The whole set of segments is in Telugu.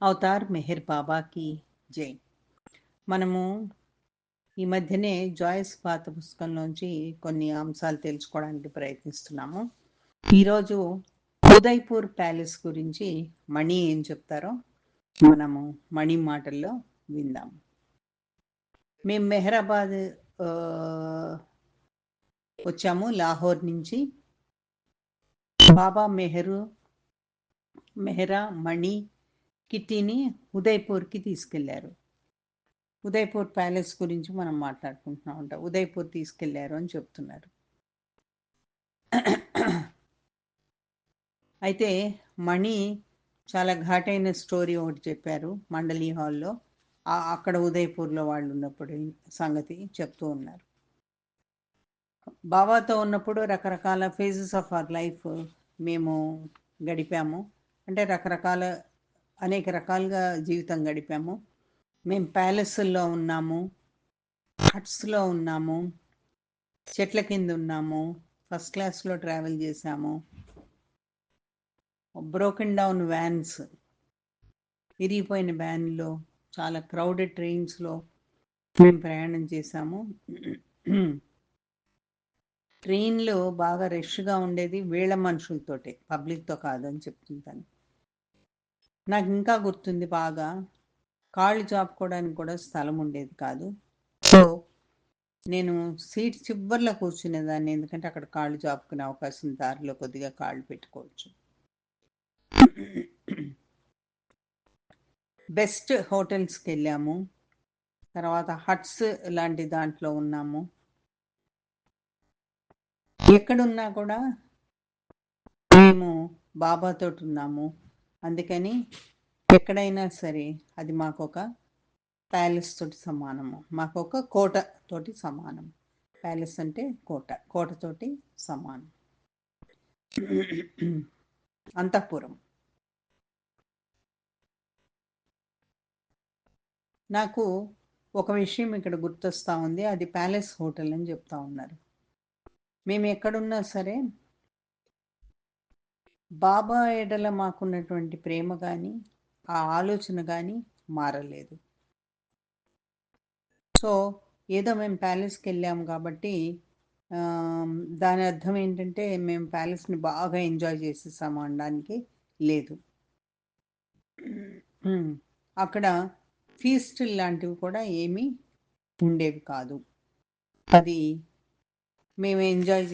అవతార్ మెహర్ బాబాకి జై. మనము ఈ మధ్యనే జాయిస్ పాత పుస్తకంలోంచి కొన్ని అంశాలు తెలుసుకోవడానికి ప్రయత్నిస్తున్నాము. ఈరోజు ఉదయ్పూర్ ప్యాలెస్ గురించి మణి ఏం చెప్తారో మనము మణి మాటల్లో విందాం. మేము మెహరాబాద్ వచ్చాము, లాహోర్ నుంచి. బాబా మెహరా, మణి, కిట్టీని ఉదయ్పూర్కి తీసుకెళ్లారు. ఉదయ్పూర్ ప్యాలెస్ గురించి మనం మాట్లాడుకుంటున్నామంట. ఉదయ్పూర్ తీసుకెళ్లారు అని చెప్తున్నారు. అయితే మణి చాలా ఘాటైన స్టోరీ ఒకటి చెప్పారు మండలి హాల్లో. అక్కడ ఉదయ్పూర్లో వాళ్ళు ఉన్నప్పుడు సంగతి చెప్తూ ఉన్నారు. బాబాతో ఉన్నప్పుడు రకరకాల ఫేజెస్ ఆఫ్ అవర్ లైఫ్ మేము గడిపాము. అంటే అనేక రకాలుగా జీవితం గడిపాము. మేము ప్యాలెస్ల్లో ఉన్నాము, హట్స్లో ఉన్నాము, చెట్ల కింద ఉన్నాము, ఫస్ట్ క్లాస్లో ట్రావెల్ చేశాము, బ్రోకెన్ డౌన్ వ్యాన్స్, విరిగిపోయిన వ్యాన్లో, చాలా క్రౌడెడ్ ట్రైన్స్లో మేము ప్రయాణం చేశాము. ట్రైన్లో బాగా రష్గా ఉండేది, వేళ మనుషులతోటే, పబ్లిక్తో కాదని చెప్తుంటాను. నాకు ఇంకా గుర్తుంది బాగా, కాళ్ళు చాపుకోవడానికి కూడా స్థలం ఉండేది కాదు. సో నేను సీట్ చివరిలో కూర్చునేదాన్ని, ఎందుకంటే అక్కడ కాళ్ళు చాపుకునే అవకాశం, దారిలో కొద్దిగా కాళ్ళు పెట్టుకోవచ్చు. బెస్ట్ హోటల్స్కి వెళ్ళాము, తర్వాత హట్స్ లాంటి దాంట్లో ఉన్నాము. ఎక్కడున్నా కూడా మేము బాబాతో ఉన్నాము. అందుకని ఎక్కడైనా సరే అది మాకొక ప్యాలెస్ తోటి సమానము, మాకొక కోట తోటి సమానం. ప్యాలెస్ అంటే కోటతోటి సమానం. అంతఃపురం. నాకు ఒక విషయం ఇక్కడ గుర్తొస్తూ ఉంది, అది ప్యాలెస్ హోటల్ అని చెప్తా ఉన్నారు. మేము ఎక్కడున్నా సరే బాబా ఎడల మాకున్నటువంటి ప్రేమ కానీ ఆ ఆలోచన కానీ మారలేదు. సో ఏదో మేము ప్యాలెస్కి వెళ్ళాము కాబట్టి దాని అర్థం ఏంటంటే మేము ప్యాలెస్ని బాగా ఎంజాయ్ చేసేసాము అనడానికి లేదు. అక్కడ ఫీస్ట్ లాంటివి కూడా ఏమీ ఉండేవి కాదు. అది మేము ఎంజాయ్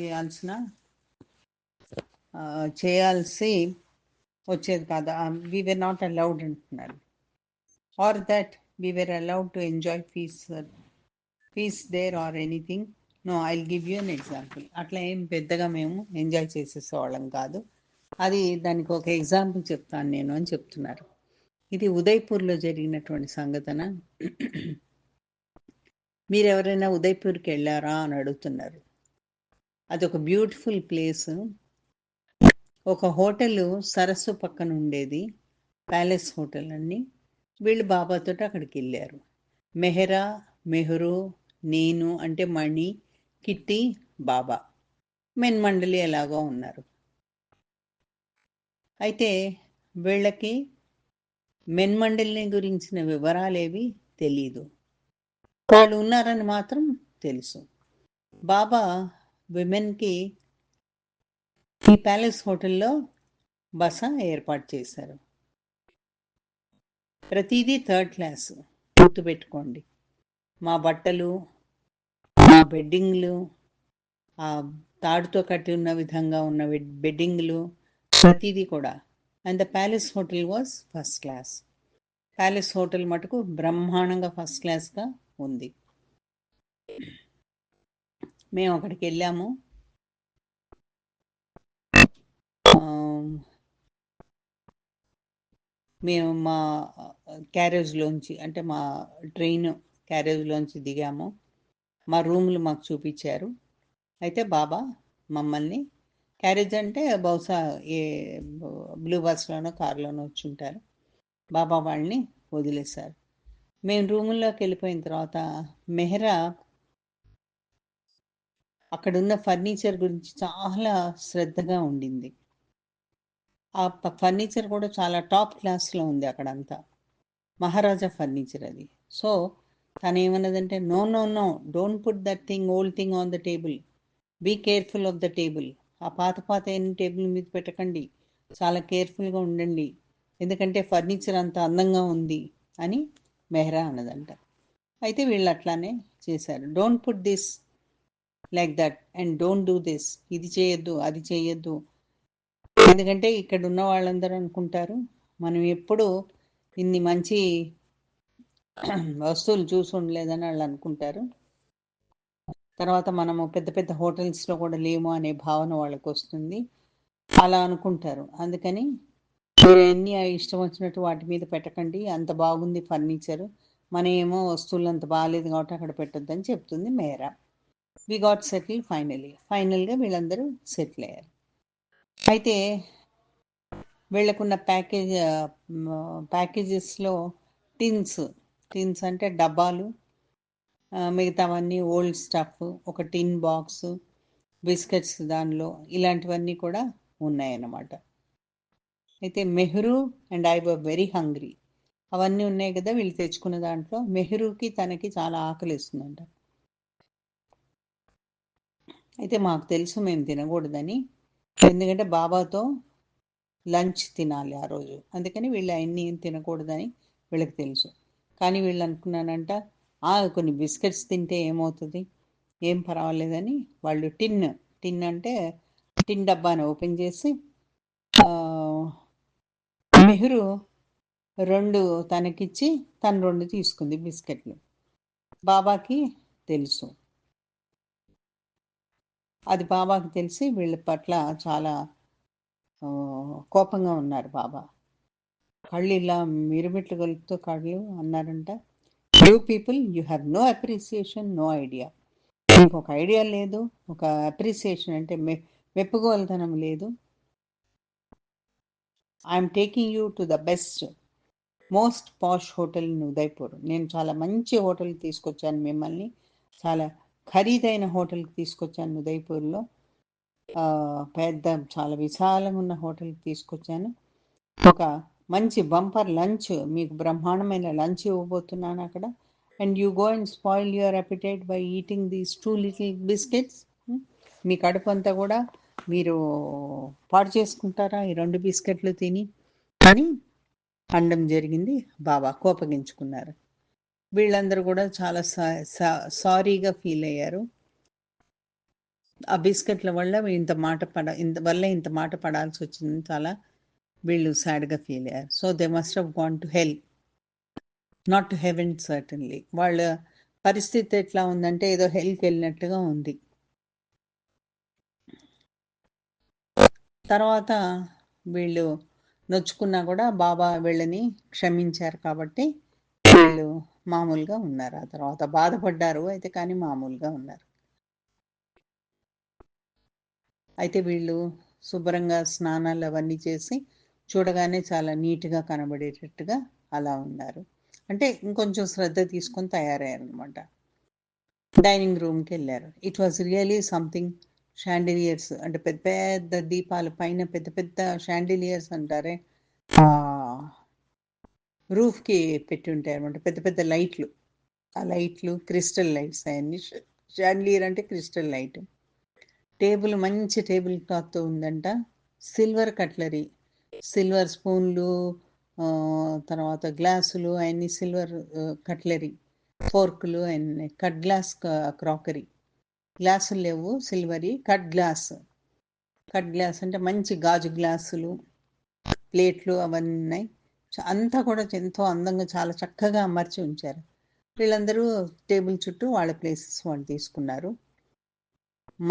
చేయాల్సి వచ్చేది కాదు. వీ వర్ నాట్ అలౌడ్ అంటున్నారు. Or that we were allowed to enjoy feast there or anything. No, I'll give you an example. అట్లా ఏం పెద్దగా మేము ఎంజాయ్ చేసేసేవాళ్ళం కాదు. అది దానికి ఒక ఎగ్జాంపుల్ చెప్తాను నేను అని చెప్తున్నారు. ఇది ఉదయ్పూర్లో జరిగినటువంటి సంఘటన. మీరు ఎవరైనా ఉదయ్పూర్కి వెళ్ళారా అని అడుగుతున్నారు. అది ఒక బ్యూటిఫుల్ ప్లేస్. ఒక హోటల్ సరస్సు పక్కన ఉండేది, ప్యాలెస్ హోటల్ అని. వీళ్ళు బాబాతో అక్కడికి వెళ్ళారు. మెహరు, నేను అంటే మణి, కిట్టి, బాబా, మెన్మండలి ఎలాగో ఉన్నారు. అయితే వీళ్ళకి మెన్మండలిని గురించిన వివరాలేవి తెలీదు. వాళ్ళు ఉన్నారని మాత్రం తెలుసు. బాబా విమెన్కి ఈ ప్యాలెస్ హోటల్లో బస ఏర్పాటు చేశారు. ప్రతిదీ థర్డ్ క్లాస్, గుర్తుపెట్టుకోండి. మా బట్టలు, మా బెడ్డింగ్లు, ఆ తాడుతో కట్టి ఉన్న విధంగా ఉన్న బెడ్డింగ్లు, ప్రతిదీ కూడా. And the palace hotel was first class. Palace hotel మటుకు బ్రహ్మాండంగా ఫస్ట్ క్లాస్గా ఉంది. మేము అక్కడికి వెళ్ళాము. మేము మా క్యారేజ్లోంచి, అంటే మా ట్రైన్ క్యారేజ్లోంచి దిగాము. మా రూములు మాకు చూపించారు. అయితే బాబా మమ్మల్ని, క్యారేజ్ అంటే బహుశా ఏ బ్లూ బస్లోనో కారులోనో వచ్చి ఉంటారు, బాబా వాళ్ళని వదిలేశారు. మేము రూముల్లోకి వెళ్ళిపోయిన తర్వాత మెహరా అక్కడున్న ఫర్నిచర్ గురించి చాలా శ్రద్ధగా ఉండింది. ఆ ఫర్నిచర్ కూడా చాలా టాప్ క్లాస్లో ఉంది అక్కడంతా. మహారాజా ఫర్నిచర్ అది. సో తను ఏమన్నదంటే, no no no, don't put that thing, old thing on the table, be careful of the table. ఆ పాత పాత ఎన్ని టేబుల్ మీద పెట్టకండి, చాలా కేర్ఫుల్గా ఉండండి, ఎందుకంటే ఫర్నిచర్ అంత అందంగా ఉంది అని మెహ్రా అన్నదంట. అయితే వీళ్ళు అట్లానే చేశారు. Don't put this like that and don't do this, ఇది చేయొద్దు అది చేయొద్దు, ఎందుకంటే ఇక్కడ ఉన్న వాళ్ళందరూ అనుకుంటారు మనం ఎప్పుడు ఇన్ని మంచి వస్తువులు చూసి ఉండలేదని వాళ్ళు అనుకుంటారు. తర్వాత మనము పెద్ద పెద్ద హోటల్స్లో కూడా లేము అనే భావన వాళ్ళకు వస్తుంది, అలా అనుకుంటారు. అందుకని మీరు ఎన్ని ఇష్టం వచ్చినట్టు వాటి మీద పెట్టకండి, అంత బాగుంది ఫర్నిచర్, మన ఏమో వస్తువులు అంత బాగాలేదు కాబట్టి అక్కడ పెట్టొద్దని చెప్తుంది మేరా. వి గాట్ సెటిల్ ఫైనల్గా వీళ్ళందరూ సెటిల్ అయ్యారు. అయితే వీళ్ళకున్న ప్యాకేజెస్లో టిన్స్ అంటే డబ్బాలు, మిగతావన్నీ ఓల్డ్ స్టఫ్, ఒక టిన్ బాక్స్, బిస్కెట్స్ దానిలో, ఇలాంటివన్నీ కూడా ఉన్నాయన్నమాట. అయితే Mehru and I were very hungry, అవన్నీ ఉన్నాయి కదా వీళ్ళు తెచ్చుకున్న దాంట్లో. మెహ్రూకి తనకి చాలా ఆకలిస్తుందంట. అయితే మాకు తెలుసు మేము తినకూడదని, ఎందుకంటే బాబాతో లంచ్ తినాలి ఆ రోజు, అందుకని వీళ్ళు అవన్నీ తినకూడదని వీళ్ళకి తెలుసు. కానీ వీళ్ళు అనుకున్నానంట, కొన్ని బిస్కెట్స్ తింటే ఏమవుతుంది, ఏం పర్వాలేదని వాళ్ళు టిన్ అంటే టిన్ డబ్బాని ఓపెన్ చేసి మెహ్రూ 2 తనకిచ్చి తను 2 తీసుకుంది బిస్కెట్లు. బాబాకి తెలుసు, అది బాబాకి తెలిసి వీళ్ళ పట్ల చాలా కోపంగా ఉన్నారు బాబా. కళ్ళు ఇలా మిరుమిట్లు గొలుపుతూ కళ్ళు అన్నారంట, you people, you have no appreciation, no idea, మీకు ఒక ఐడియా లేదు, ఒక అప్రిసియేషన్ అంటే మెప్పుకోలుతనం లేదు. I'm taking you to the best most posh hotel in Udaipur, నేను చాలా మంచి హోటల్కి తీసుకొచ్చాను మిమ్మల్ని, చాలా ఖరీదైన హోటల్కి తీసుకొచ్చాను ఉదయ్పూర్లో, పెద్ద చాలా విశాలంగా ఉన్న హోటల్కి తీసుకొచ్చాను, ఒక మంచి బంపర్ లంచ్, మీకు బ్రహ్మాండమైన లంచ్ ఇవ్వబోతున్నాను అక్కడ, and you go and spoil your appetite by eating these 2 little biscuits. మీ కడుపు అంతా కూడా మీరు పాడు చేసుకుంటారా ఈ 2 బిస్కెట్లు తిని అని అనడం జరిగింది. బాబా కోపగించుకున్నారు. వీళ్ళందరూ కూడా చాలా సారీగా ఫీల్ అయ్యారు. ఆ బిస్కెట్ల వల్ల ఇంత మాట పడాల్సి వచ్చింది, చాలా వీళ్ళు సాడ్గా ఫీల్ అయ్యారు. So they must have gone to hell, not to heaven certainly. వాళ్ళ పరిస్థితి ఎట్లా ఉందంటే ఏదో హెల్కి వెళ్ళినట్టుగా ఉంది. తర్వాత వీళ్ళు నొచ్చుకున్నా కూడా బాబా వీళ్ళని క్షమించారు కాబట్టి వీళ్ళు మామూలుగా ఉన్నారు. ఆ తర్వాత బాధపడ్డారు అయితే, కానీ మామూలుగా ఉన్నారు. అయితే వీళ్ళు శుభ్రంగా స్నానాలు అవన్నీ చేసి చూడగానే చాలా నీట్గా కనబడేటట్టుగా అలా ఉన్నారు. అంటే ఇంకొంచెం శ్రద్ధ తీసుకొని తయారయ్యారు అనమాట. డైనింగ్ రూమ్కి వెళ్ళారు. It was really something. Chandeliers అంటే పెద్ద పెద్ద దీపాలు పైన, పెద్ద పెద్ద షాండిలియర్స్ అంటారే, రూఫ్కి పెట్టి ఉంటాయి అనమాట, పెద్ద పెద్ద లైట్లు. ఆ లైట్లు క్రిస్టల్ లైట్స్ అవన్నీ. షాండిలియర్ అంటే క్రిస్టల్ లైట్. టేబుల్ మంచి టేబుల్ క్లాత్తో ఉందంట. సిల్వర్ కట్లరీ, సిల్వర్ స్పూన్లు, తర్వాత గ్లాసులు అవన్నీ సిల్వర్ కట్లరీ, ఫోర్కులు అన్నీ, కట్ గ్లాస్ క్రాకరీ. గ్లాసులు లేవు, సిల్వరీ కట్ గ్లాస్ అంటే మంచి గాజు గ్లాసులు, ప్లేట్లు అవన్నీ ఉన్నాయి. అంతా కూడా ఎంతో అందంగా చాలా చక్కగా అమర్చి ఉంచారు. వీళ్ళందరూ టేబుల్ చుట్టూ వాళ్ళ ప్లేసెస్ వాళ్ళు తీసుకున్నారు.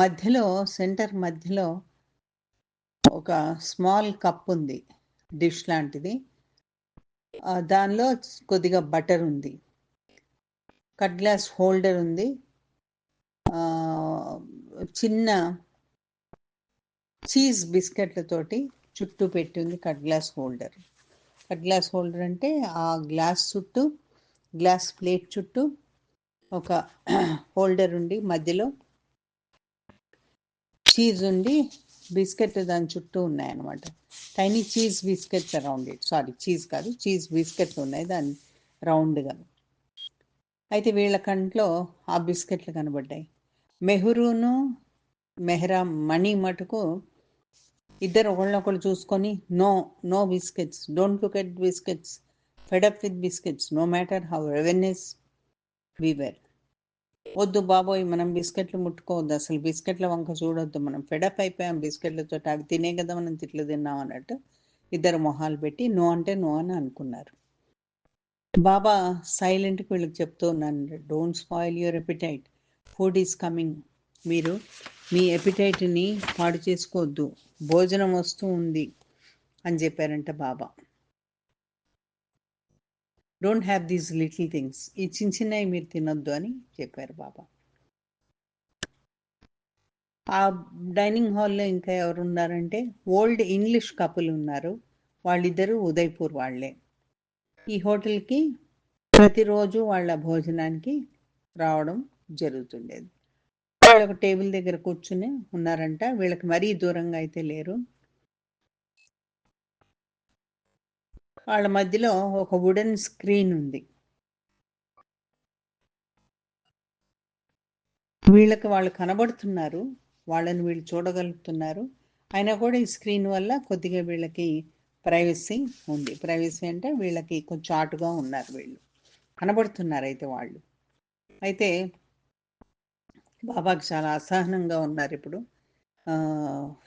మధ్యలో, సెంటర్ మధ్యలో ఒక స్మాల్ కప్ ఉంది, డిష్ లాంటిది. దానిలో కొద్దిగా బటర్ ఉంది, కట్ గ్లాస్ హోల్డర్ ఉంది, చిన్న చీజ్ బిస్కెట్లతోటి చుట్టూ పెట్టింది cut glass holder. Cut glass holder అంటే ఆ గ్లాస్ చుట్టూ, గ్లాస్ ప్లేట్ చుట్టూ ఒక హోల్డర్ ఉండి మధ్యలో చీజ్ ఉండి బిస్కెట్ దాని చుట్టూ ఉన్నాయన్నమాట. Tiny cheese biscuits around it. Sorry, cheese కాదు, చీజ్ బిస్కెట్లు ఉన్నాయి దాని రౌండ్గా. అయితే వీళ్ళ కంట్లో ఆ బిస్కెట్లు కనబడ్డాయి. మెహ్రూను మెహ్రా మణి మటుకు ఇద్దరు ఒకళ్ళొకళ్ళు చూసుకొని, no no biscuits, don't look at biscuits, fed up with biscuits no matter how ravenous we were. వద్దు బాబోయ్, మనం బిస్కెట్లు ముట్టుకోవద్దు, అసలు బిస్కెట్ల వంక చూడొద్దు, మనం ఫెడప్ అయిపోయాం బిస్కెట్లతో, అవి తినే కదా మనం తిట్లు తిన్నాం అన్నట్టు ఇద్దరు మొహాలు పెట్టి నో అంటే నో అని అనుకున్నారు. బాబా సైలెంట్కి వీళ్ళకి చెప్తూ ఉన్నాను, don't spoil your appetite, food is coming, మీరు మీ ఎపిటైట్ని పాడు చేసుకోవద్దు, భోజనం వస్తూ ఉంది అని చెప్పారంట Baba. Don't have these little things, ఈ చిన్న చిన్నవి మీరు తినొద్దు అని చెప్పారు బాబా. ఆ డైనింగ్ హాల్లో ఇంకా ఎవరు ఉన్నారంటే ఓల్డ్ ఇంగ్లీష్ కపుల్ ఉన్నారు, వాళ్ళిద్దరూ ఉదయ్పూర్ వాళ్ళే. ఈ హోటల్కి ప్రతిరోజు వాళ్ళ భోజనానికి రావడం జరుగుతుండేది. వాళ్ళు ఒక టేబుల్ దగ్గర కూర్చుని ఉన్నారంట, వీళ్ళకి మరీ దూరంగా అయితే లేరు. వాళ్ళ మధ్యలో ఒక వుడెన్ స్క్రీన్ ఉంది. వీళ్ళకి వాళ్ళు కనబడుతున్నారు, వాళ్ళని వీళ్ళు చూడగలుగుతున్నారు, అయినా కూడా ఈ స్క్రీన్ వల్ల కొద్దిగా వీళ్ళకి ప్రైవసీ ఉంది. ప్రైవసీ అంటే వీళ్ళకి కొంచెం ఆటుగా ఉన్నారు, వీళ్ళు కనబడుతున్నారు అయితే వాళ్ళు. అయితే బాబాకి చాలా అసహనంగా ఉన్నారు ఇప్పుడు.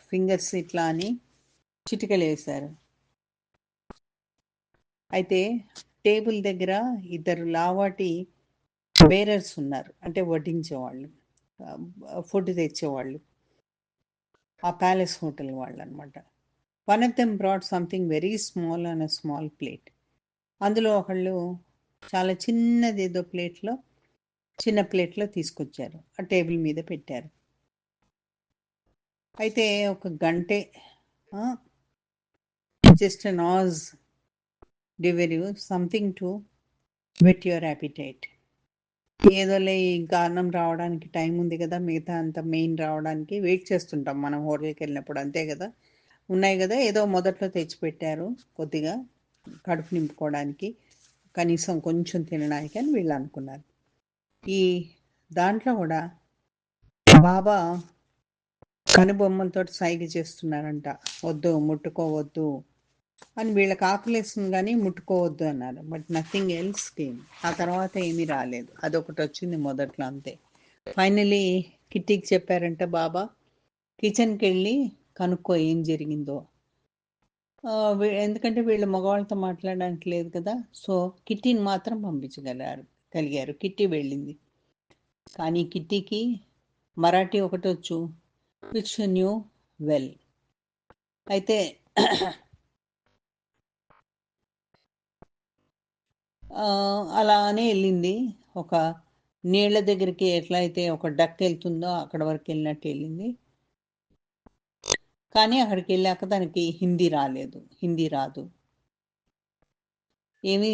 ఫింగర్స్ ఇట్లా అని చిటికలు వేశారు. అయితే టేబుల్ దగ్గర ఇద్దరు లావాటి బేరర్స్ ఉన్నారు, అంటే వడ్డించేవాళ్ళు, ఫుడ్ తెచ్చేవాళ్ళు, ఆ ప్యాలెస్ హోటల్ వాళ్ళు అనమాట. One of them brought something very small on a small plate. అందులో ఒకళ్ళు చాలా చిన్నది ఏదో చిన్న ప్లేట్లో తీసుకొచ్చారు, ఆ టేబుల్ మీద పెట్టారు. అయితే ఒక గంటే just hors d'oeuvre you something to wet your appetite. ఏదోలే, ఇంకా అన్నం రావడానికి టైం ఉంది కదా, మిగతా అంత మెయిన్ రావడానికి వెయిట్ చేస్తుంటాం మనం హోటల్కి వెళ్ళినప్పుడు, అంతే కదా. ఉన్నాయి కదా, ఏదో మొదట్లో తెచ్చిపెట్టారు కొద్దిగా కడుపు నింపుకోవడానికి, కనీసం కొంచెం తినడానికి అని వీళ్ళు అనుకున్నారు. ఈ దాంట్లో కూడా బాబా కనుబొమ్మలతో సైగ చేస్తున్నారంట, వద్దు ముట్టుకోవద్దు అని. వీళ్ళకి ఆకలేస్తుంది కానీ ముట్టుకోవద్దు అన్నారు, బట్ నథింగ్ ఎల్స్ కేమ్. ఆ తర్వాత ఏమీ రాలేదు, అదొకటి వచ్చింది మొదట్లో అంతే. ఫైనలీ కిట్టీకి చెప్పారంట బాబా, కిచెన్కి వెళ్ళి కనుక్కో ఏం జరిగిందో. ఎందుకంటే వీళ్ళు మగవాళ్ళతో మాట్లాడడానికి లేదు కదా, సో కిట్టీని మాత్రం కలిగారు. కిట్టీ వెళ్ళింది. కానీ కిట్టీకి మరాఠీ ఒకటి వచ్చు, విచ్ న్యూ వెల్. అయితే అలానే వెళ్ళింది. ఒక నీళ్ల దగ్గరికి ఎట్లా అయితే ఒక డక్ వెళ్తుందో అక్కడ వరకు వెళ్ళినట్టు వెళ్ళింది. కానీ అక్కడికి వెళ్ళాక తనకి హిందీ రాదు, ఏమీ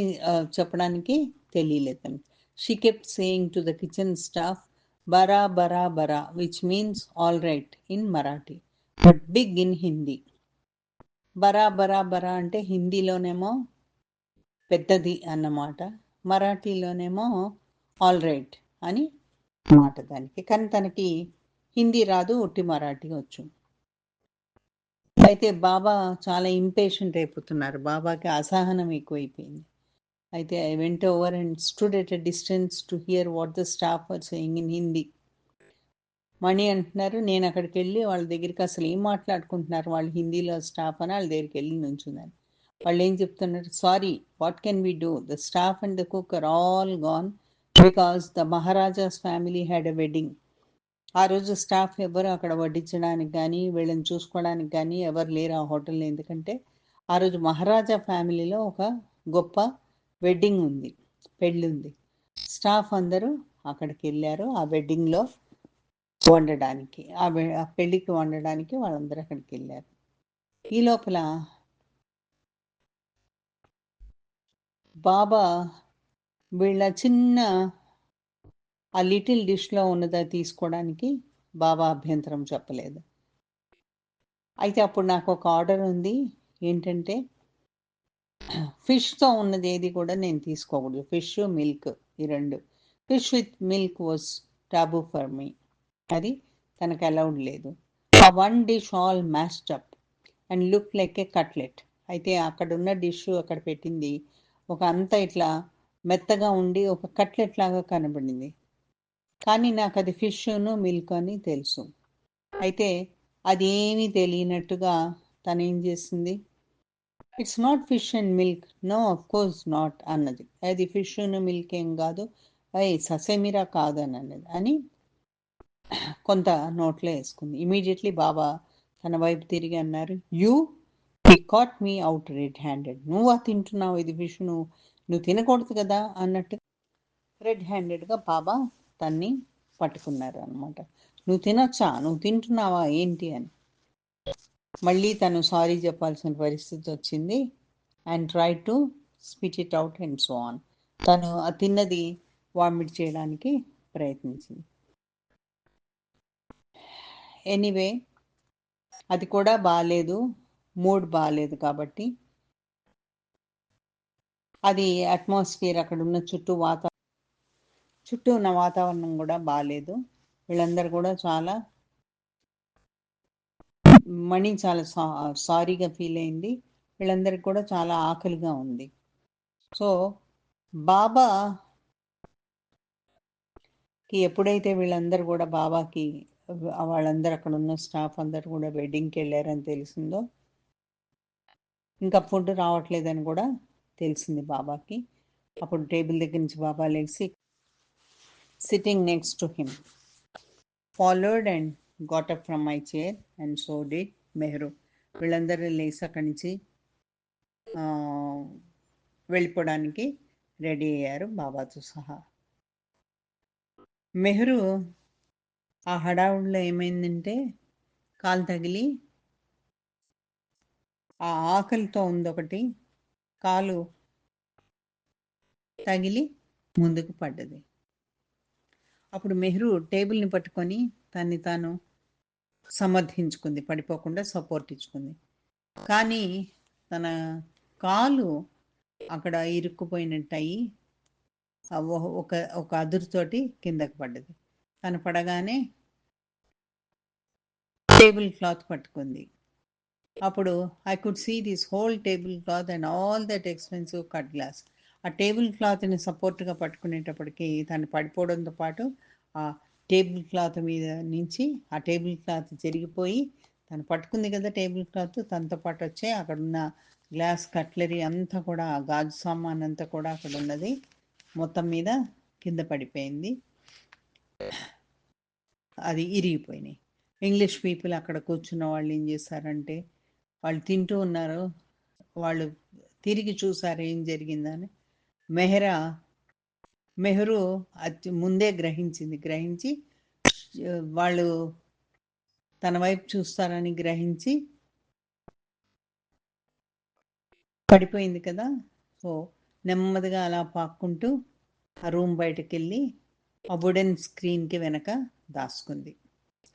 చెప్పడానికి తెలియలేదు తనకి. She kept saying to the kitchen staff, bara బరా bara, which means all right in Marathi, but big in Hindi. బరా బరా బరా అంటే హిందీలోనేమో పెద్దది అన్నమాట, మరాఠీలోనేమో ఆల్ రైట్ అని మాట దానికి. కానీ తనకి హిందీ రాదు, ఒట్టి మరాఠీ వచ్చు. అయితే బాబా చాలా ఇంపేషెంట్ అయిపోతున్నారు, బాబాకి అసహనం ఎక్కువైపోయింది. అయితే I went over and stood at a distance to hear what the staff are saying in Hindi. Mani అంటున్నారు, నేను అక్కడికి వెళ్ళి వాళ్ళ దగ్గరికి అసలు ఏం మాట్లాడుకుంటున్నారు వాళ్ళు హిందీలో స్టాఫ్ అని వాళ్ళ దగ్గరికి వెళ్ళి నుంచున్నాను. వాళ్ళు ఏం చెప్తున్నారు, sorry, what can we do, the staff and the cook are all gone because the maharaja's family had a wedding. ఆ రోజు స్టాఫ్ ఎవరు అక్కడ వడ్డించడానికి కానీ వీళ్ళని చూసుకోవడానికి కానీ ఎవరు లేరు ఆ హోటల్లో, ఎందుకంటే ఆ రోజు మహారాజా ఫ్యామిలీలో ఒక గొప్ప వెడ్డింగ్ ఉంది, పెళ్ళి ఉంది. స్టాఫ్ అందరూ అక్కడికి వెళ్ళారు ఆ వెడ్డింగ్లో వండడానికి, ఆ పెళ్ళికి వండడానికి వాళ్ళందరూ అక్కడికి వెళ్ళారు. ఈ లోపల బాబా వీళ్ళ చిన్న ఆ లిటిల్ డిష్లో ఉన్నదా తీసుకోవడానికి బాబా అభ్యంతరం చెప్పలేదు. అయితే అప్పుడు నాకు ఒక ఆర్డర్ ఉంది, ఏంటంటే ఫిష్తో ఉన్నది ఏది కూడా నేను తీసుకోకూడదు. ఫిష్ మిల్క్ ఈ రెండు. Fish with milk was taboo for me. అది తనకు అలౌడ్ లేదు. ఆ one dish all mashed up and look like A cutlet. అయితే అక్కడ ఉన్న డిష్ అక్కడ పెట్టింది ఒక అంతా ఇట్లా మెత్తగా ఉండి ఒక కట్లెట్ లాగా కనబడింది. కానీ నాకు అది ఫిష్ను మిల్క్ అని తెలుసు. అయితే అది ఏమీ తెలియనట్టుగా తను ఏం చేసింది, it's not fish and milk, no of course not అన్నది. అది ఫిష్ మిల్క్ ఏం కాదు, అది ససేమిరా కాదు అని అన్నది. అని కొంత నోట్లో వేసుకుంది. ఇమీడియట్లీ బాబా తన వైపు తిరిగి అన్నారు, you he caught me out red handed. నువ్వా తింటున్నావు ఇది ఫిష్, నువ్వు తినకూడదు కదా అన్నట్టు రెడ్ హ్యాండెడ్గా బాబా తన్ని పట్టుకున్నారు అనమాట. నువ్వు తినొచ్చా, నువ్వు తింటున్నావా ఏంటి అని. మళ్ళీ తను సారీ చెప్పాల్సిన పరిస్థితి వచ్చింది. And try to spit it out and so on. తను ఆ తిన్నది వామిట్ చేయడానికి ప్రయత్నించింది. ఎనీవే అది కూడా బాగాలేదు, మూడ్ బాగాలేదు. కాబట్టి అది అట్మాస్ఫియర్ అక్కడ ఉన్న చుట్టూ ఉన్న వాతావరణం కూడా బాగాలేదు. వీళ్ళందరూ కూడా చాలా మణి చాలా సారీగా ఫీల్ అయింది. వీళ్ళందరికీ కూడా చాలా ఆకలిగా ఉంది. సో బాబాకి ఎప్పుడైతే వీళ్ళందరూ కూడా బాబాకి వాళ్ళందరూ అక్కడ ఉన్న స్టాఫ్ అందరూ కూడా వెడ్డింగ్కి వెళ్ళారని తెలిసిందో, ఇంకా ఫుడ్ రావట్లేదని కూడా తెలిసింది బాబాకి. అప్పుడు టేబుల్ దగ్గర నుంచి బాబా లేచి sitting next to him followed and got up from my chair and so did Mehru. వీళ్ళందరూ లేచి అక్కడి నుంచి వెళ్ళిపోవడానికి రెడీ అయ్యారు బాబాతో సహా. మెహ్రూ ఆ హడావుడిలో ఏమైందంటే కాలు తగిలి ఆ ఆకలితో ఉందొకటి, కాలు తగిలి ముందుకు పడ్డది. అప్పుడు మెహ్రూ టేబుల్ని పట్టుకొని తన్ని తాను సమర్థించుకుంది, పడిపోకుండా సపోర్ట్ ఇచ్చుకుంది. కానీ తన కాలు అక్కడ ఇరుక్కుపోయినట్టు అయ్యి ఒక ఒక అదురుతోటి కిందకు పడ్డది. తను పడగానే టేబుల్ క్లాత్ పట్టుకుంది. అప్పుడు I could see this whole tablecloth and all that expensive cut glass. ఆ టేబుల్ క్లాత్ని సపోర్ట్గా పట్టుకునేటప్పటికి తను పడిపోవడంతో పాటు ఆ టేబుల్ క్లాత్ మీద నుంచి ఆ టేబుల్ క్లాత్ జరిగిపోయి తను పట్టుకుంది కదా టేబుల్ క్లాత్, తనతో పాటు వచ్చే అక్కడ ఉన్న గ్లాస్ కట్లరీ అంతా కూడా, ఆ గాజు సామాన్ అంతా కూడా అక్కడ ఉన్నది మొత్తం మీద కింద పడిపోయింది. అది ఇరిగిపోయినాయి. ఇంగ్లీష్ పీపుల్ అక్కడ కూర్చున్న వాళ్ళు ఏం చేశారంటే, వాళ్ళు తింటూ ఉన్నారు, వాళ్ళు తిరిగి చూసారు ఏం జరిగిందని. మెహ్రూ ముందే గ్రహించి వాళ్ళు తన వైపు చూస్తారని గ్రహించి పడిపోయింది కదా. సో నెమ్మదిగా అలా పాక్కుంటూ ఆ రూమ్ బయటకు వెళ్ళి ఆ వుడెన్ స్క్రీన్కి వెనక దాచుకుంది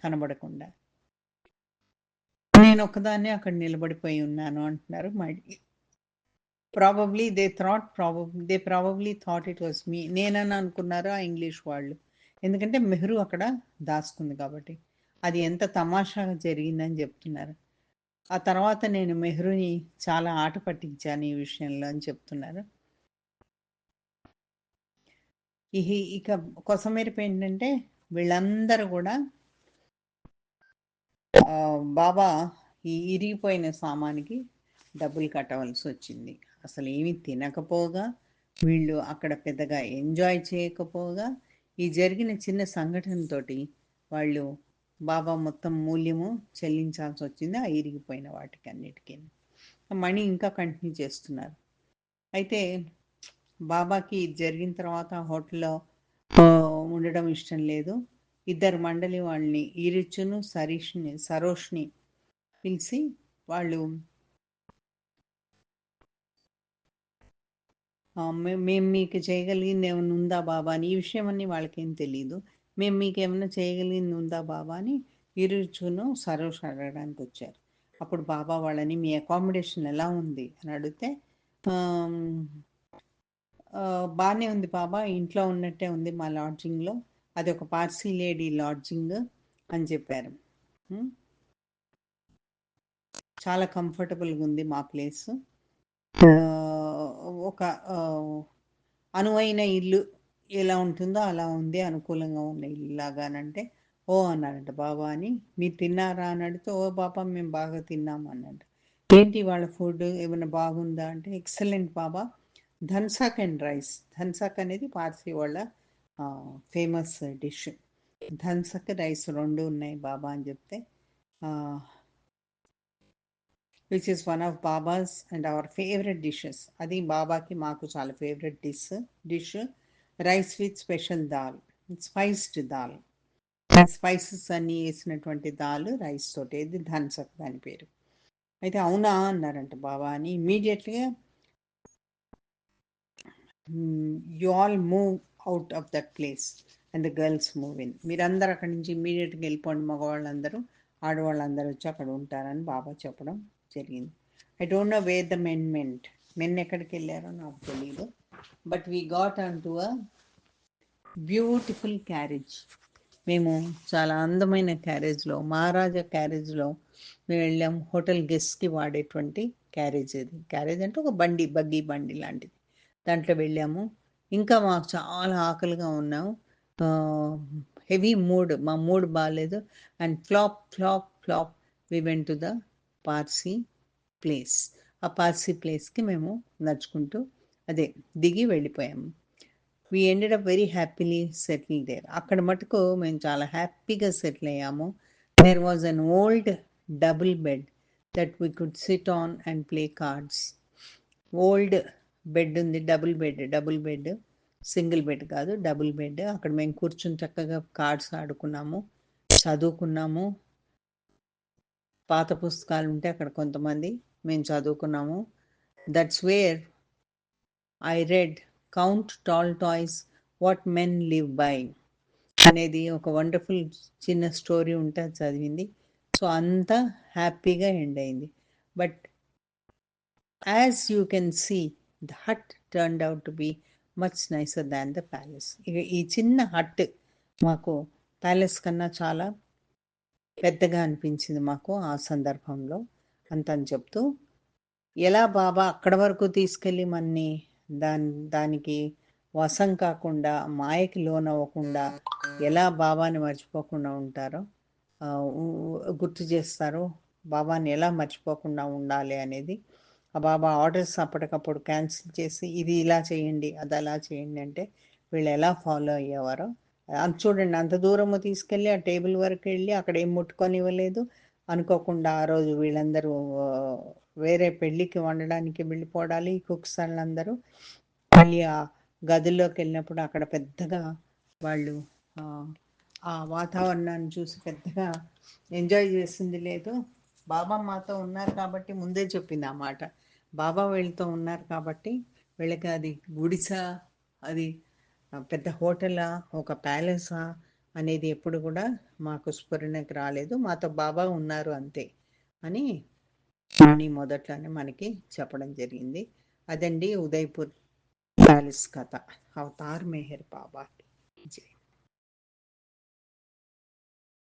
కనబడకుండా. నేను ఒక్కదాన్నే అక్కడ నిలబడిపోయి ఉన్నాను అంటున్నారు. మళ్ళీ they probably thought it was మీ. నేనని అనుకున్నారు ఆ ఇంగ్లీష్ వాళ్ళు, ఎందుకంటే మెహ్రూ అక్కడ దాచుకుంది కాబట్టి. అది ఎంత తమాషాగా జరిగిందని చెప్తున్నారు. ఆ తర్వాత నేను మెహ్రూని చాలా ఆట పట్టించాను ఈ విషయంలో అని చెప్తున్నారు. ఇక కొసమెరుపు ఏంటంటే వీళ్ళందరూ కూడా బాబా ఈ ఇరిగిపోయిన సామానికి డబ్బులు కట్టవలసి వచ్చింది. అసలు ఏమీ తినకపోగా, వీళ్ళు అక్కడ పెద్దగా ఎంజాయ్ చేయకపోగా, ఈ జరిగిన చిన్న సంఘటనతోటి వాళ్ళు బాబా మొత్తం మూల్యము చెల్లించాల్సి వచ్చింది ఆ ఇరిగిపోయిన వాటికి అన్నిటికీ. మనీ ఇంకా కంటిన్యూ చేస్తున్నారు. అయితే బాబాకి జరిగిన తర్వాత హోటల్లో ఉండడం ఇష్టం లేదు. ఇద్దరు మండలి వాళ్ళని, ఈరిచ్చును సరోష్ని పిలిచి వాళ్ళు మేము మీకు చేయగలిగింది ఏమైనా ఉందా బాబా అని, ఈ విషయం అన్నీ వాళ్ళకేం తెలియదు. మేము మీకు ఏమైనా చేయగలిగింది ఉందా బాబా అని ఈరిచ్చును సరోష్ అడగడానికి వచ్చారు. అప్పుడు బాబా వాళ్ళని మీ అకామిడేషన్ ఎలా ఉంది అని అడిగితే బాగానే ఉంది బాబా, ఇంట్లో ఉన్నట్టే ఉంది మా లాడ్జింగ్లో, అది ఒక పార్సీ లేడీ లాడ్జింగ్ అని చెప్పారు. చాలా కంఫర్టబుల్గా ఉంది మా ప్లేస్. ఒక అనువైన ఇల్లు ఎలా ఉంటుందో అలా ఉంది, అనుకూలంగా ఉన్న ఇల్లు లాగానంటే ఓ అన్నారంట బాబా. అని మీరు తిన్నారా అని అడిగితే ఓ బాబా మేము బాగా తిన్నాము అన్నట్టు. ఏంటి వాళ్ళ ఫుడ్ ఏమైనా బాగుందా అంటే ఎక్సలెంట్ బాబా, ధన్సాక్ అండ్ రైస్. ధన్సాక్ అనేది పార్సీ వాళ్ళ ఫేమస్ డిష్. ధన్సాక్ రైస్ రెండు ఉన్నాయి బాబా అని చెప్తే, which is one of Baba's and our favourite dishes. అది బాబాకి మాకు చాలా favourite dish. Rice with special dal, spiced dal, spices అన్నీ వేసినటువంటి దాల్ రైస్ తోటి, ఇది ధన్సక్ దాని పేరు. అయితే అవునా అన్నారంట బాబా. అని ఇమీడియట్గా you all move out of that place and the girls move in. మీరందరూ అక్కడి నుంచి ఇమీడియట్గా వెళ్ళిపోండి, మగవాళ్ళందరూ ఆడవాళ్ళందరూ వచ్చి అక్కడ ఉంటారని బాబా చెప్పడం జరిగింది. I don't know where the men ఎక్కడికి వెళ్ళారో నాకు తెలియదు. But we got on to a beautiful carriage. మేము చాలా అందమైన క్యారేజ్లో, మహారాజా క్యారేజ్లో మేము వెళ్ళాము. హోటల్ గెస్ట్కి వాడేటువంటి క్యారేజ్. అది క్యారేజ్ అంటే ఒక బగ్గీ బండి లాంటిది. దాంట్లో వెళ్ళాము. ఇంకా మాకు చాలా ఆకలిగా ఉన్నాము. హెవీ మూడ్, మా మూడ్ బాగాలేదు. And flop we went to the Parsi place. ఆ పార్సీ ప్లేస్కి మేము నడుచుకుంటూ అదే దిగి వెళ్ళిపోయాము. We ended up very happily settle there. అక్కడ మటుకు మేము చాలా హ్యాపీగా సెటిల్ అయ్యాము. There was an old double bed that we could sit on and play cards. Old bed ఉంది, డబుల్ బెడ్, సింగిల్ బెడ్ కాదు, డబుల్ బెడ్. అక్కడ మేము కూర్చుని చక్కగా కార్డ్స్ ఆడుకున్నాము, చదువుకున్నాము. పాత పుస్తకాలు ఉంటే అక్కడ కొంతమంది మేము చదువుకున్నాము. That's where I read Count Tolstoy's what men live by అనేది ఒక వండర్ఫుల్ చిన్న స్టోరీ ఉంటే చదివింది. సో అంతా హ్యాపీగా ఎండ్ అయింది. But as you can see the hut turned out to be much nicer than the palace. ఇక ఈ చిన్న హట్ మాకు ప్యాలెస్ కన్నా చాలా పెద్దగా అనిపించింది మాకు ఆ సందర్భంలో అంతని చెప్తూ, ఎలా బాబా అక్కడ వరకు తీసుకెళ్ళి మనని దానికి వశం కాకుండా, మాయకి లోనవ్వకుండా ఎలా బాబాని మర్చిపోకుండా ఉంటారో, గుర్తు చేస్తారో, బాబాని ఎలా మర్చిపోకుండా ఉండాలి అనేది. ఆ బాబా ఆర్డర్స్ అప్పటికప్పుడు క్యాన్సిల్ చేసి ఇది ఇలా చేయండి, అది అలా చేయండి అంటే వీళ్ళు ఎలా ఫాలో అయ్యేవారో అంత చూడండి. అంత దూరము తీసుకెళ్ళి ఆ టేబుల్ వరకు వెళ్ళి అక్కడ ఏం ముట్టుకొని ఇవ్వలేదు. అనుకోకుండా ఆ రోజు వీళ్ళందరూ వేరే పెళ్ళికి వండడానికి వెళ్ళిపోవడాలి కుక్స్ వాళ్ళందరూ. మళ్ళీ ఆ గదిలోకి వెళ్ళినప్పుడు అక్కడ పెద్దగా వాళ్ళు ఆ వాతావరణాన్ని చూసి పెద్దగా ఎంజాయ్ చేసింది లేదు. బాబా మాతో ఉన్నారు కాబట్టి ముందే చెప్పింది ఆ మాట. బాబా వీళ్ళతో ఉన్నారు కాబట్టి వీళ్ళకి అది గుడిసా, అది పెద్ద హోటలా, ఒక ప్యాలెసా అనేది ఎప్పుడు కూడా మాకు స్ఫురణకు రాలేదు. మాతో బాబా ఉన్నారు అంతే అని వాణి మొదట్లోనే మనకి చెప్పడం జరిగింది. అదండి ఉదయ్పూర్ ప్యాలెస్ కథ. అవతార్ మెహర్ బాబా. జై.